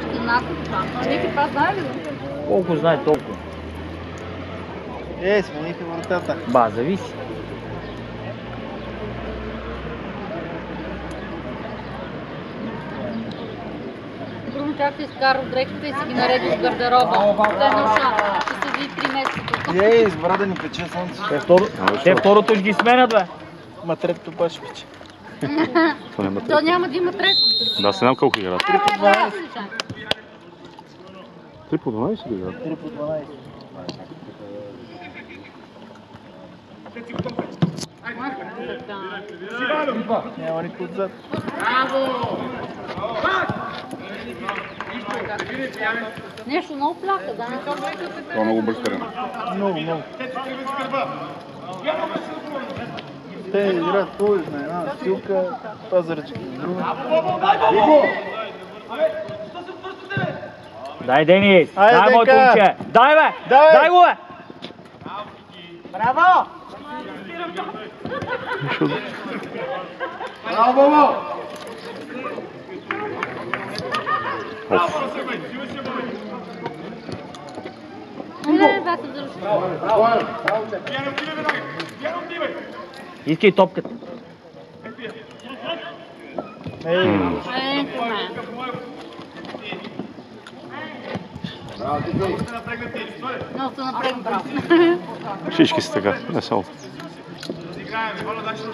нашата това. Ники това знае ли? Колко знае толкова? Смениха вратата. Ба, зависи. Друго как си изкара от дрехите и си ги нареди в гардероба. Те ноша. Ще седи 3 месеца. Избра да ни пече слънце. Те второто ще ги сменят, бе. Ма третото пак ще пече. То няма да има трето. Да, се знам колко играят. 3 по 12. 3 по 12 ли играят? 3 по 12. Няма никой отзад. Нещо много пляка, да. Това е много бърз терен. Много. Те играят по-изна една силка, пазарчки. Дай, Денис! Айде, Дай, моето Денка! момче! Дай, бе! Дай! Дай го, бе! Браво! Браво! Искай топката. Много се напрегна, браво. Всички са така, не само.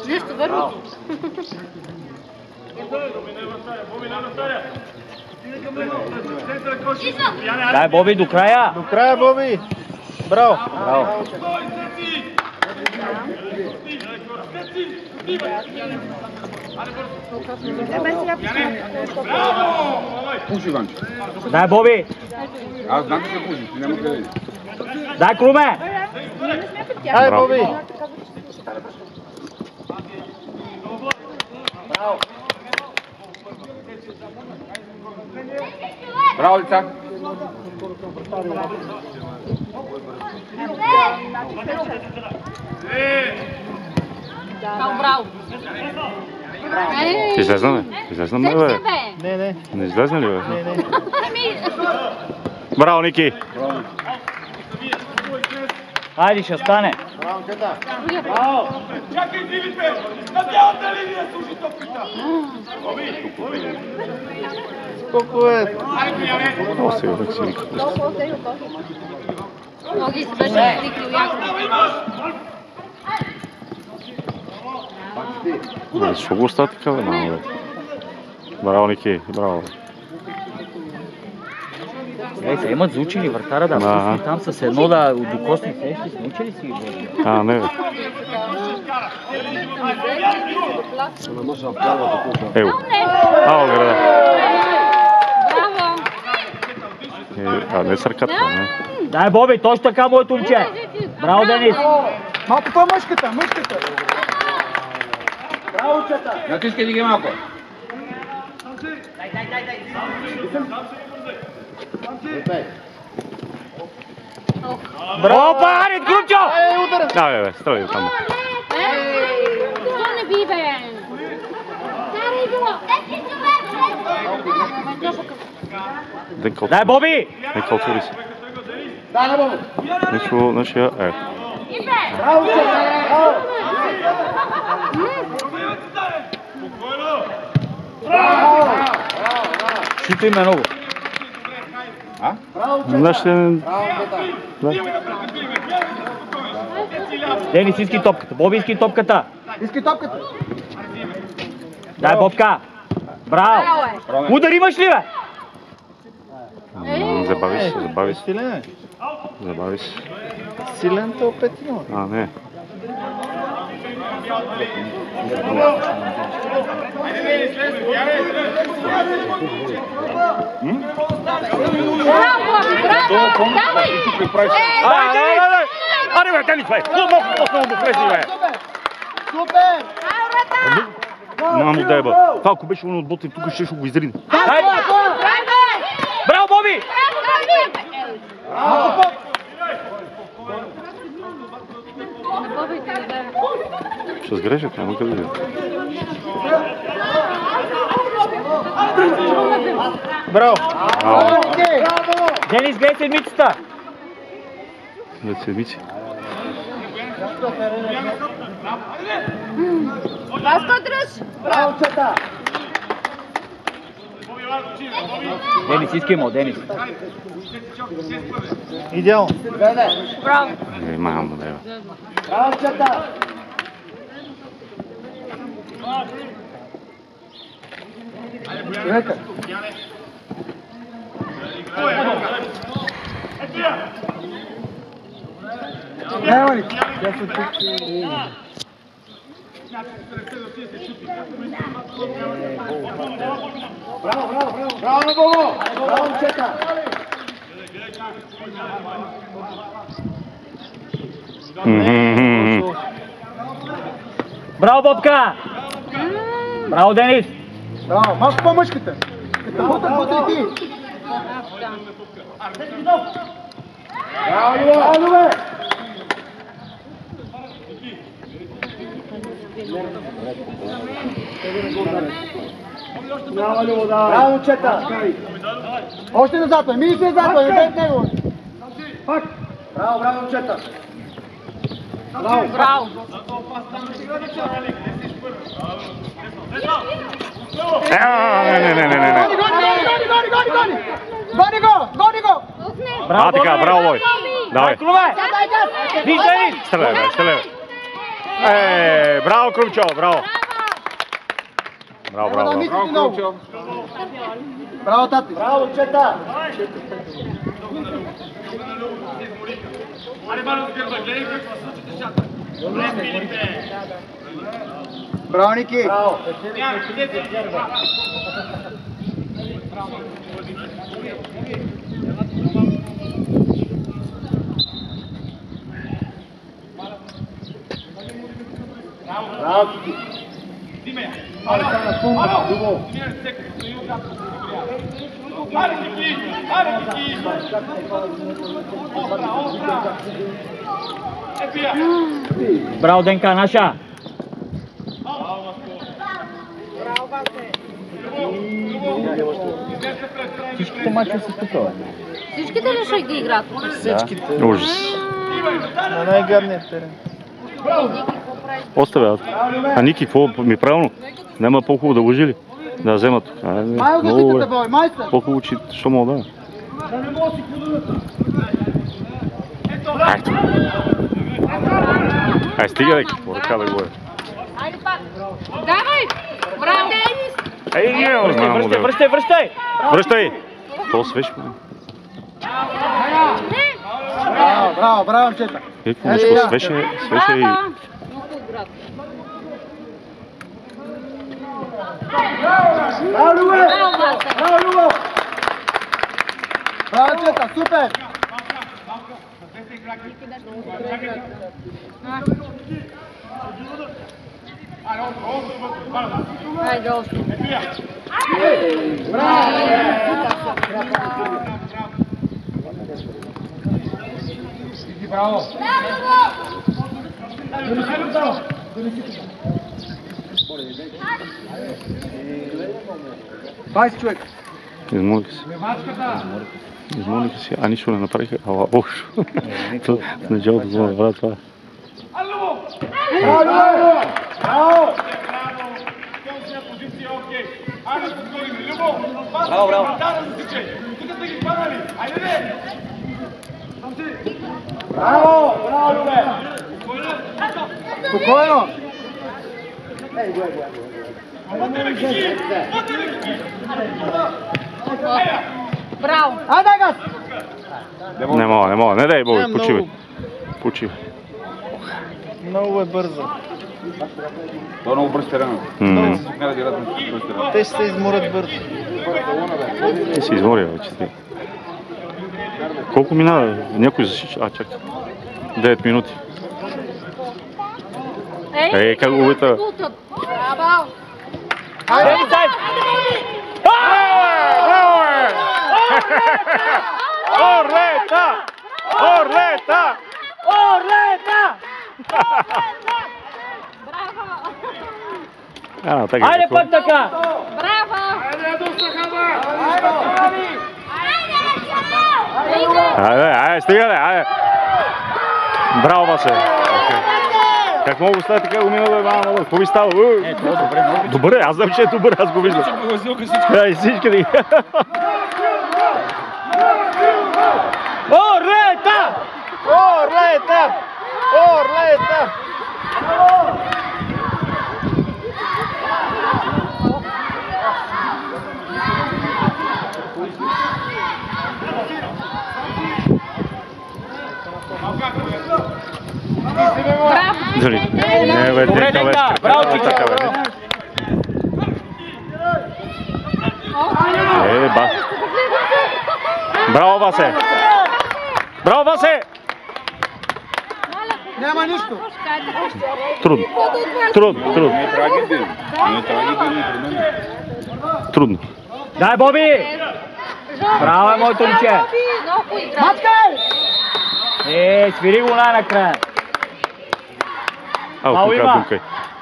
Нещо верно. Дай, Боби, до края! До края, Боби! Браво! Браво! Пуши, Иванче. Дай, Боби! Аз знам, че се пуши, ти няма къде. Дай, Круме! Ай, Боби! Браво, деца! Браво. Ще излезна, бе? Излезна, бе? Не. Не излезна ли, бе? Не. Браво, Ники! Хайде, ще стане! Чакай, дивите! На бялата линия служи топката! Колко е? О, сега да си вика. Моги се беше изтикли ясно. Защо го остава така, бе? Мамо, бе. Браво, Ники! Браво! Ей, се имат заучили вратара да пусни там с едно да докосни сещи. Научили си ги? А, не, бе. Ево. Ало, града. Браво. А, не с ръката, не. Дай, Боби, точно така, моето момче! Браво, Денис! Малко по-мъжката! Браво, чета! Натискай ги малко. Браво, Арит, Крумчо! Да, бе, стреляй там. Защо не би, бе? Карай го! Дай, Боби! Нека отвори се. Ничего, нашия е. Браво, чета! Браво! Шуто им е много. Нашите... Денис, иски топката. Боби, иски топката. Иски топката! Дай, Бобка. Браво. Удар имаш ли, бе? Забави се. Силен е. Забави се. Силен те опет има. А, не. Браво! Давай! Аре, бе, Денис, бе! Много му влезе, бе! Супер! Мамо, дай, бе! Това, ако беше он отботен, тук ще го изрин. Браво, Боби! Ще сгрешат, няма къде да. Браво! Денис, гледай седмицата! Две седмици. Васко, дръж! Браво, чета! Денис, искай Денис. Идеално. Браво! Мамо, да. Браво, чета! Нека. Няма ли? Браво, Бобо! Браво, чета! Браво, Бобка! Браво, Денис! Браво, малко по-мъжката! Браво, ти! Браво, Любе! Браво, чета! Още назад, мини се назад, не бе него! Пак! Браво, браво, чета! Браво! Браво! Не. Гони го! А, така, браво, Лой. Давай. Виждай! Стреляй. Браво, Крумчо, браво. Браво. Браво, тати! Браво, чета! Браво, Ники! Браво! Браво, Кики! Браво, Денка, наша! Всичките мачове са тук, бе. Всичките ли ще ги играят? Всичките. Ужас. На най-гадния терен. Оставя. А Ники, какво ми правилно? Няма по-хубаво да лъжи ли? Да вземат. Май защитата, бой, майстър! По-хубаво, че що мога да. Ай, стига дека, по ръка да го е. Айде пак! Давай! Браво! Денис! Връщай! Връщай! То свеж, бе. Браво, чета! Какво нещо свеше и... Много играт. Браво, Любе! Браво, Вася! Браво, Любо! Браво, чета, супер! Айде още. Браво! 20 човек. Измолиха се, а нищо не направиха. Ала, ош. В началото да направя това. Браво! Браво! Браво, Любе! Спокойно! Браво! Айде, газ! Не мога. Не дай, Боби, почивай. Много е бързо. Това много бърз терен. Те ще се изморят бързо. Те се изморя вече. Колко мина? Някой засича? А, чакай. 9 минути. Ей, как го вита? Браво! Айде! Орлета! Браво! Така. Айде пак така! Браво! Айде! Айде, стига, айде. Браво, Васе. Как мога да става така го минало Иван Малов? Какво ви става? Добре, аз знам, че е добър, аз го виждам. Ай, всички ли? Орлета! Орлета! Орлета! Дали? Не, бе, дека, бе. Браво, така, бе. Ба. Браво, Васе! Браво, Васе! Няма нищо. Трудно. Трудно, трудно. Не е трагедия. Не е трагедия, не е Трудно. Дай, Боби! Браво, моето момче! Мачкай! Свири го най-накрая. Ау, тук думкай.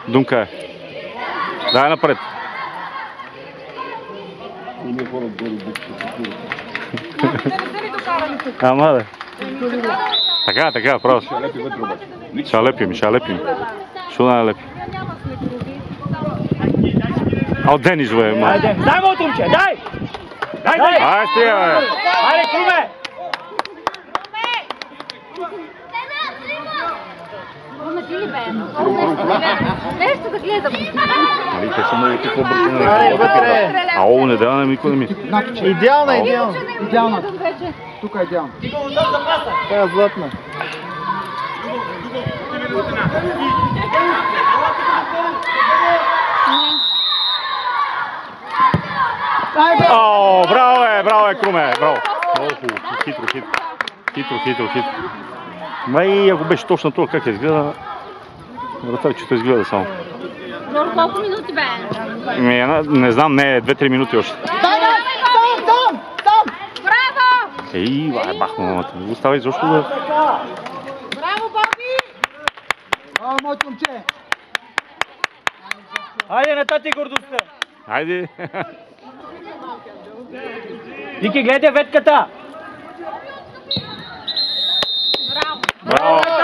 Думкай. Дай напред. Ама да. Така, право. Ще лепим. Ще налепим. Ал Денис, бе, ма. Дай, моето момче, дай! Ай, стига, бе. Айде, Круме! Нещо да гледам. Нали, те са много какво бързо. Ау, не дава на никой не ми. Идеална. Тук е идеална. Тя е златна. О, браво, Круме, браво. Много хубаво, хитро. Май, ако беше точно това, как изгледа, вратарчето изгледа само. Жор, колко минути бе? Не знам, не, 2-3 минути още. Там! Браво! Ей, бах, мамата, не го става изобщо да... Браво, Боби! О, моето момче! Айде, на тати гордостта! Айде! Ники, гледай ветката! Браво! Браво!